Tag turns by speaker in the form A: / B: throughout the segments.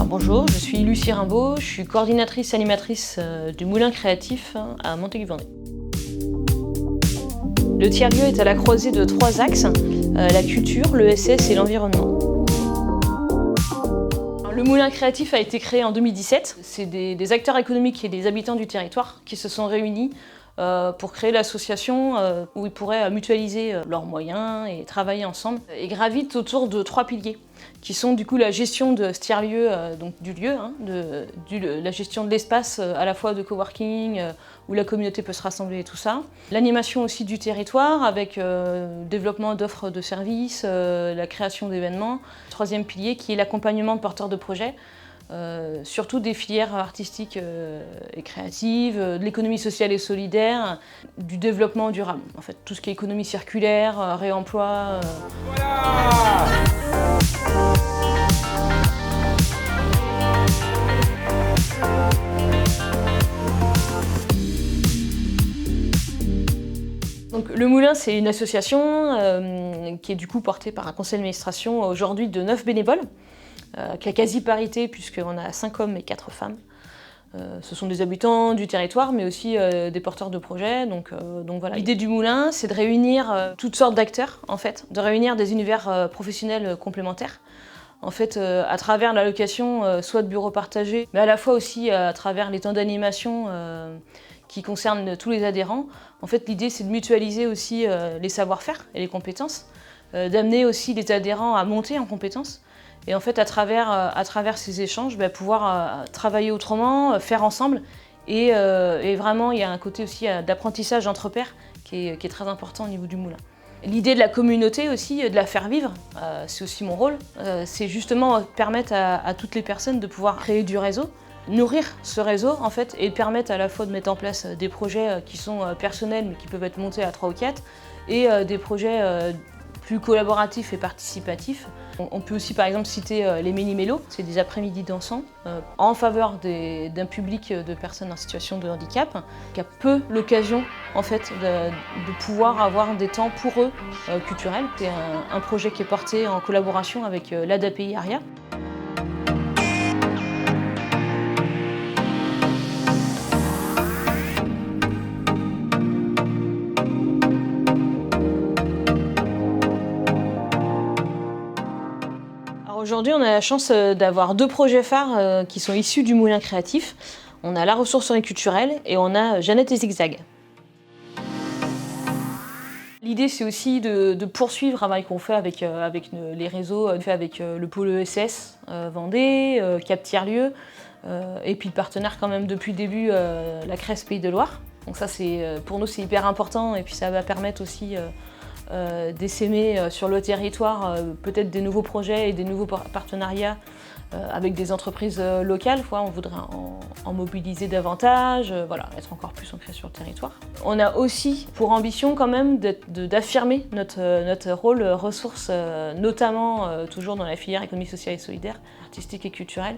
A: Bonjour, je suis Lucie Rimbaud, je suis coordinatrice animatrice du Moulin Créatif à Montaigu-Vendée. Le tiers-lieu est à la croisée de 3 axes, la culture, l'ESS et l'environnement. Le Moulin Créatif a été créé en 2017. C'est des acteurs économiques et des habitants du territoire qui se sont réunis pour créer l'association où ils pourraient mutualiser leurs moyens et travailler ensemble. Et gravitent autour de 3 piliers qui sont du coup la gestion de ce tiers-lieu, donc du lieu, la gestion de l'espace à la fois de coworking où la communauté peut se rassembler et tout ça. L'animation aussi du territoire avec le développement d'offres de services, la création d'événements. Troisième pilier qui est l'accompagnement de porteurs de projets. Surtout des filières artistiques et créatives, de l'économie sociale et solidaire, du développement durable. En fait, tout ce qui est économie circulaire, réemploi. Voilà. Donc, le Moulin, c'est une association qui est du coup portée par un conseil d'administration aujourd'hui de 9 bénévoles. Qui a quasi-parité puisqu'on a 5 hommes et 4 femmes. Ce sont des habitants du territoire, mais aussi des porteurs de projets. Donc voilà. L'idée du Moulin, c'est de réunir toutes sortes d'acteurs, en fait, de réunir des univers professionnels complémentaires. En fait, à travers l'allocation, soit de bureaux partagés, mais à la fois aussi à travers les temps d'animation qui concernent tous les adhérents. En fait, l'idée, c'est de mutualiser aussi les savoir-faire et les compétences, d'amener aussi les adhérents à monter en compétences. Et en fait, à travers ces échanges, pouvoir travailler autrement, faire ensemble. Et vraiment, il y a un côté aussi d'apprentissage entre pairs qui est très important au niveau du Moulin. L'idée de la communauté aussi, de la faire vivre, c'est aussi mon rôle. C'est justement permettre à toutes les personnes de pouvoir créer du réseau, nourrir ce réseau en fait, et permettre à la fois de mettre en place des projets qui sont personnels mais qui peuvent être montés à 3 ou 4, et des projets plus collaboratifs et participatifs. On peut aussi par exemple citer les mini-mélos, c'est des après-midi dansants en faveur d'un public de personnes en situation de handicap qui a peu l'occasion en fait de pouvoir avoir des temps pour eux culturels. C'est un projet qui est porté en collaboration avec l'ADAPI ARIA. Aujourd'hui, on a la chance d'avoir 2 projets phares qui sont issus du Moulin Créatif. On a la ressourcerie culturelle et on a Jeannette et Zigzag. L'idée, c'est aussi de poursuivre le travail qu'on fait avec les réseaux, avec le pôle ESS Vendée, Cap Tiers-Lieu, et puis le partenaire quand même depuis le début, la Crèce Pays de Loire. Donc ça, pour nous, c'est hyper important et puis ça va permettre aussi d'essaimer sur le territoire peut-être des nouveaux projets et des nouveaux partenariats avec des entreprises locales. On voudrait en mobiliser davantage, être encore plus ancré sur le territoire. On a aussi pour ambition quand même d'affirmer notre rôle ressource, notamment toujours dans la filière économie sociale et solidaire, artistique et culturelle.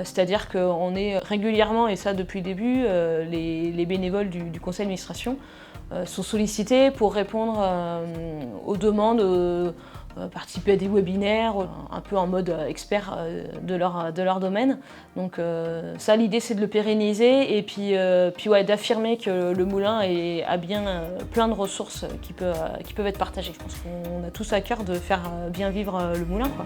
A: C'est-à-dire qu'on est régulièrement, et ça depuis le début, les bénévoles du conseil d'administration sont sollicités pour répondre aux demandes, participer à des webinaires, un peu en mode expert de leur domaine. Donc ça, l'idée, c'est de le pérenniser et puis d'affirmer que le Moulin a bien plein de ressources qui peuvent être partagées. Je pense qu'on a tous à cœur de faire bien vivre le Moulin, quoi.